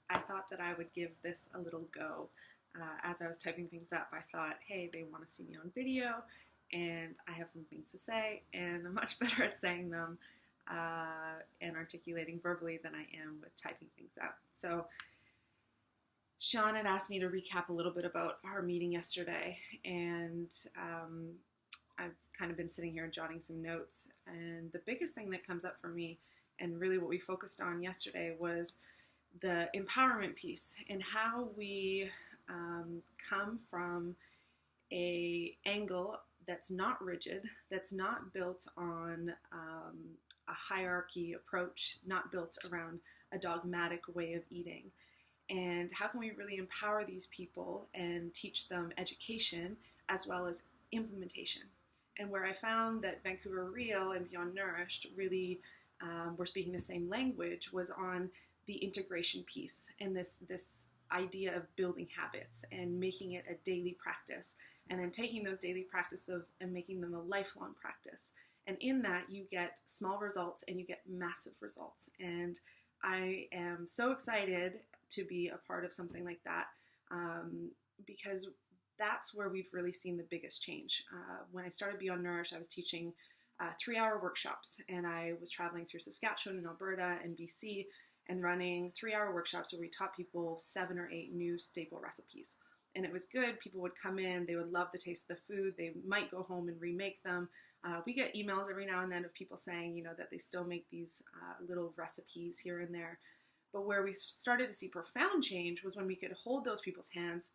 I thought that I would give this a little go. As I was typing things up, I thought, hey, they want to see me on video, and I have some things to say, and I'm much better at saying them and articulating verbally than I am with typing things out. So Sean had asked me to recap a little bit about our meeting yesterday, and I've kind of been sitting here jotting some notes. And the biggest thing that comes up for me, and really what we focused on yesterday, was the empowerment piece and how we come from a angle that's not rigid, that's not built on a hierarchy approach, not built around a dogmatic way of eating. And how can we really empower these people and teach them education as well as implementation? And where I found that Vancouver Real and Beyond Nourished really were speaking the same language was on the integration piece and this idea of building habits and making it a daily practice, and then taking those daily practices and making them a lifelong practice. And in that, you get small results and you get massive results. And I am so excited to be a part of something like that because that's where we've really seen the biggest change. When I started Beyond Nourish, I was teaching 3-hour workshops, and I was traveling through Saskatchewan and Alberta and BC and running 3-hour workshops where we taught people 7 or 8 new staple recipes. And it was good. People would come in, they would love the taste of the food, they might go home and remake them. We get emails every now and then of people saying, that they still make these little recipes here and there. But where we started to see profound change was when we could hold those people's hands,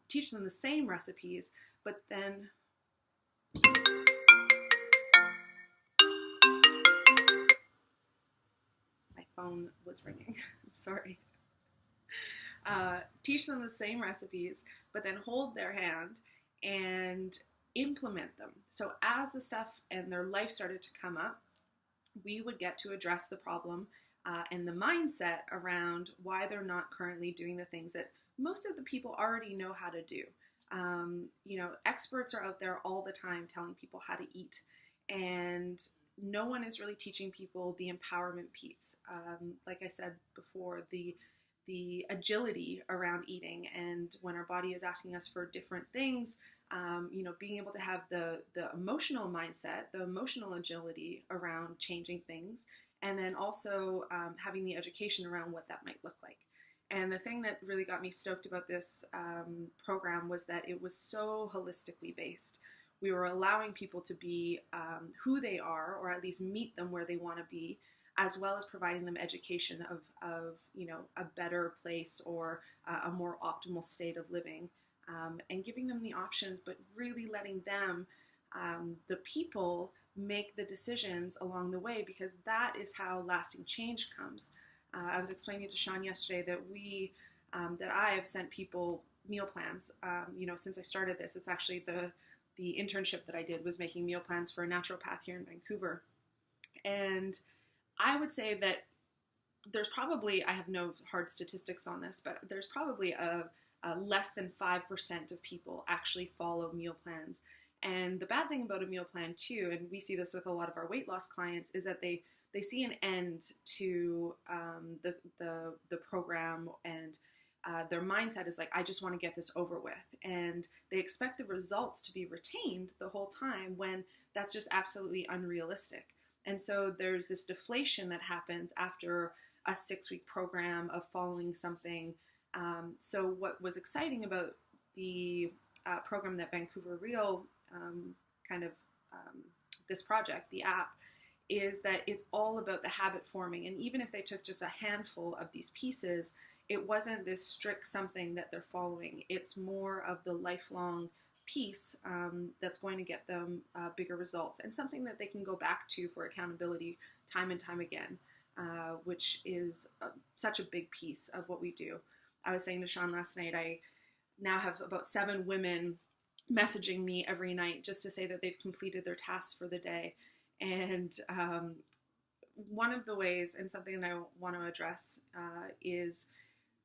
teach them the same recipes, but then my phone was ringing. I'm sorry. Teach them the same recipes, but then hold their hand and implement them. So as the stuff and their life started to come up, we would get to address the problem and the mindset around why they're not currently doing the things that most of the people already know how to do. Experts are out there all the time telling people how to eat, and no one is really teaching people the empowerment piece. Like I said before, the agility around eating, and when our body is asking us for different things, being able to have the emotional mindset, the emotional agility around changing things, and then also having the education around what that might look like. And the thing that really got me stoked about this program was that it was so holistically based. We were allowing people to be who they are, or at least meet them where they want to be, as well as providing them education of a better place or a more optimal state of living, and giving them the options, but really letting them, the people, make the decisions along the way, because that is how lasting change comes. I was explaining to Sean yesterday that I have sent people meal plans. Since I started this, it's actually the internship that I did was making meal plans for a naturopath here in Vancouver. And I would say that there's probably, I have no hard statistics on this, but there's probably a less than 5% of people actually follow meal plans. And the bad thing about a meal plan too, and we see this with a lot of our weight loss clients, is that they see an end to the program, and their mindset is like, I just want to get this over with. And they expect the results to be retained the whole time, when that's just absolutely unrealistic. And so there's this deflation that happens after a 6-week program of following something. So what was exciting about the program that Vancouver Real this project, the app, is that it's all about the habit forming. And even if they took just a handful of these pieces, it wasn't this strict something that they're following. It's more of the lifelong piece that's going to get them bigger results, and something that they can go back to for accountability time and time again, which is such a big piece of what we do. I was saying to Sean last night, I now have about 7 women messaging me every night just to say that they've completed their tasks for the day. And one of the ways, and something that I want to address, is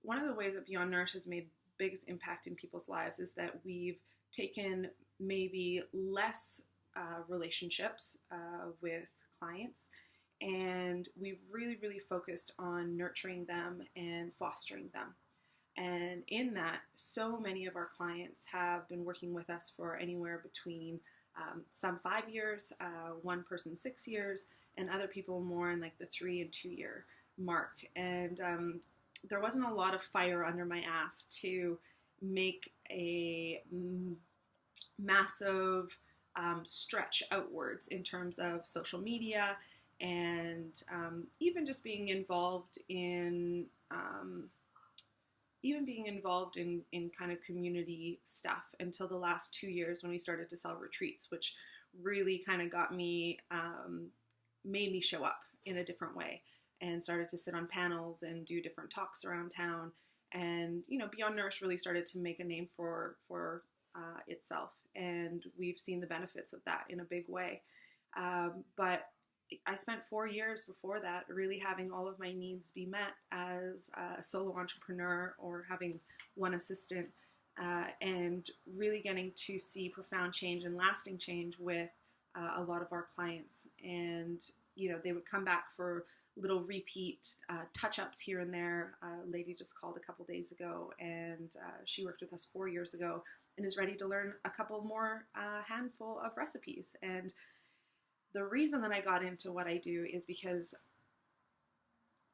one of the ways that Beyond Nourish has made biggest impact in people's lives is that we've taken maybe less relationships with clients, And we've really, really focused on nurturing them and fostering them. And in that, so many of our clients have been working with us for anywhere between some 5 years, one person 6 years, and other people more in like the 3 and 2 year mark. And there wasn't a lot of fire under my ass to make a massive stretch outwards in terms of social media and even just being involved in kind of community stuff until the last 2 years when we started to sell retreats, which really kind of got me, made me show up in a different way and started to sit on panels and do different talks around town. And, Beyond Nourish really started to make a name for itself. And we've seen the benefits of that in a big way. But I spent 4 years before that really having all of my needs be met as a solo entrepreneur or having one assistant, and really getting to see profound change and lasting change with a lot of our clients. And, they would come back for little repeat touch-ups here and there. A lady just called a couple days ago, and she worked with us 4 years ago and is ready to learn a couple more handful of recipes. And the reason that I got into what I do is because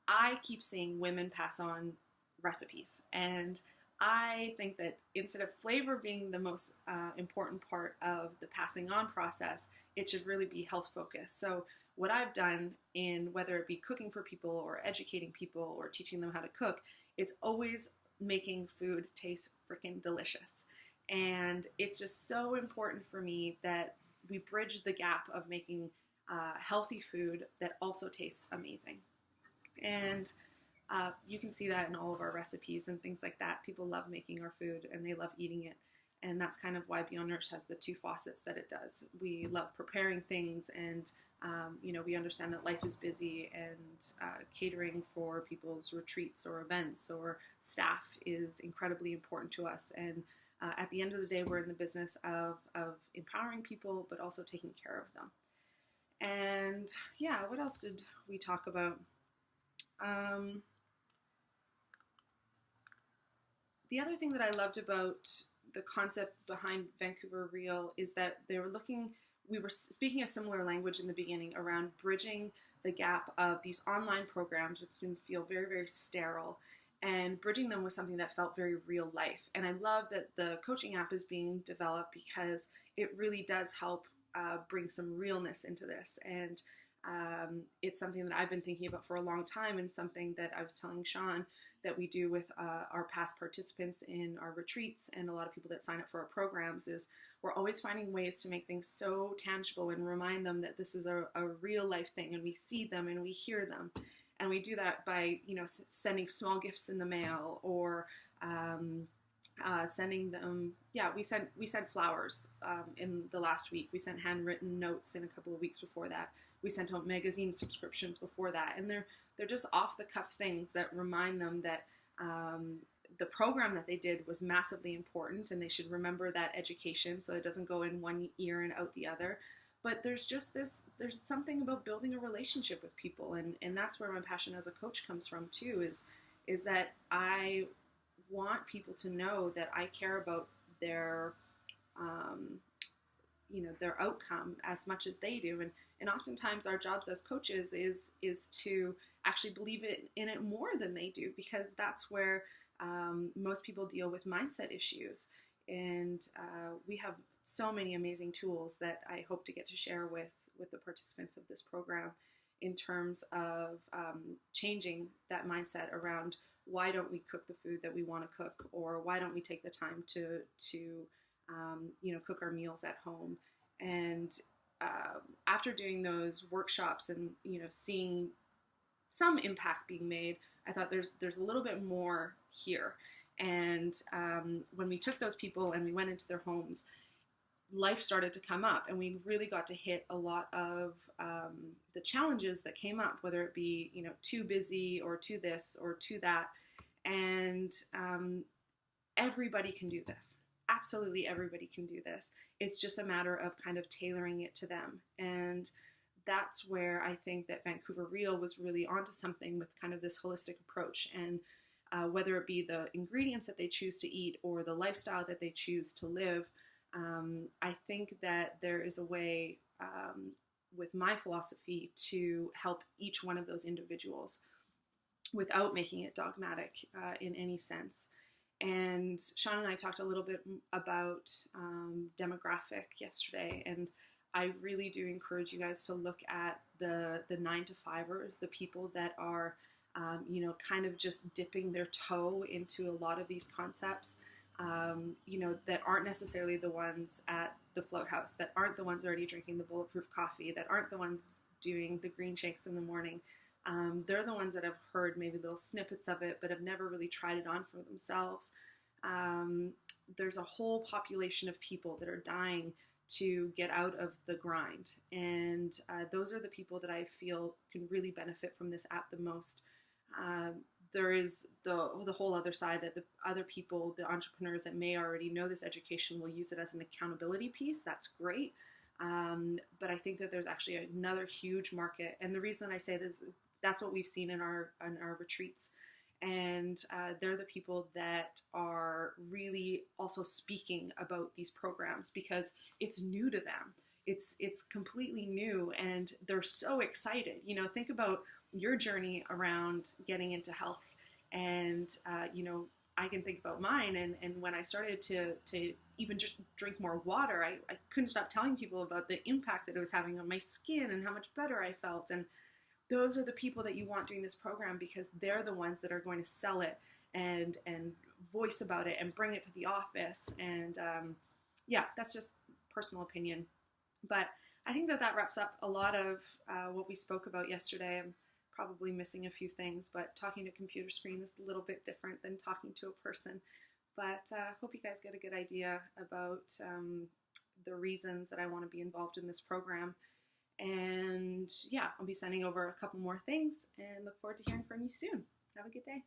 I keep seeing women pass on recipes. And I think that instead of flavor being the most important part of the passing on process, it should really be health focused. So what I've done in whether it be cooking for people or educating people or teaching them how to cook, it's always making food taste freaking delicious. And it's just so important for me that we bridge the gap of making healthy food that also tastes amazing. And you can see that in all of our recipes and things like that. People love making our food and they love eating it. And that's kind of why Beyond Nourish has the two faucets that it does. We love preparing things, and we understand that life is busy, and catering for people's retreats or events or staff is incredibly important to us. And at the end of the day, we're in the business of empowering people, but also taking care of them. And yeah, what else did we talk about? The other thing that I loved about the concept behind Vancouver Real is that we were speaking a similar language in the beginning around bridging the gap of these online programs, which can feel very, very sterile, and bridging them with something that felt very real life. And I love that the coaching app is being developed because it really does help bring some realness into this. And it's something that I've been thinking about for a long time, and something that I was telling Sean that we do with our past participants in our retreats and a lot of people that sign up for our programs is we're always finding ways to make things so tangible and remind them that this is a real life thing, and we see them and we hear them. And we do that by, sending small gifts in the mail or sending them. Yeah, we sent flowers in the last week. We sent handwritten notes in a couple of weeks before that. We sent out magazine subscriptions before that, and they're just off the cuff things that remind them that the program that they did was massively important, and they should remember that education so it doesn't go in one ear and out the other. But there's something about building a relationship with people, and that's where my passion as a coach comes from too, is that I want people to know that I care about their their outcome as much as they do. And oftentimes our jobs as coaches is to actually believe in it more than they do, because that's where most people deal with mindset issues. And we have so many amazing tools that I hope to get to share with the participants of this program in terms of changing that mindset around why don't we cook the food that we want to cook, or why don't we take the time to cook our meals at home. And after doing those workshops and seeing some impact being made, I thought there's a little bit more here. And when we took those people and we went into their homes, life started to come up, and we really got to hit a lot of the challenges that came up, whether it be too busy or too this or too that. And everybody can do this. Absolutely everybody can do this. It's just a matter of kind of tailoring it to them. And that's where I think that Vancouver Real was really onto something with kind of this holistic approach. And whether it be the ingredients that they choose to eat or the lifestyle that they choose to live, I think that there is a way with my philosophy to help each one of those individuals without making it dogmatic in any sense. And Sean and I talked a little bit about demographic yesterday, and I really do encourage you guys to look at the 9 to 5ers, the people that are kind of just dipping their toe into a lot of these concepts, that aren't necessarily the ones at the Float House, that aren't the ones already drinking the bulletproof coffee, that aren't the ones doing the green shakes in the morning. They're the ones that have heard maybe little snippets of it, but have never really tried it on for themselves. There's a whole population of people that are dying to get out of the grind. And those are the people that I feel can really benefit from this app the most. There is the whole other side that the other people, the entrepreneurs that may already know this education, will use it as an accountability piece. That's great. But I think that there's actually another huge market. And the reason I say this, that's what we've seen in our retreats. And they're the people that are really also speaking about these programs because it's new to them. It's completely new, and they're so excited. Think about your journey around getting into health, and I can think about mine. And when I started to even just drink more water, I couldn't stop telling people about the impact that it was having on my skin and how much better I felt. And those are the people that you want doing this program because they're the ones that are going to sell it and voice about it and bring it to the office. And that's just personal opinion. But I think that wraps up a lot of what we spoke about yesterday. I'm probably missing a few things, but talking to a computer screen is a little bit different than talking to a person. But I hope you guys get a good idea about the reasons that I want to be involved in this program. And I'll be sending over a couple more things and look forward to hearing from you soon. Have a good day.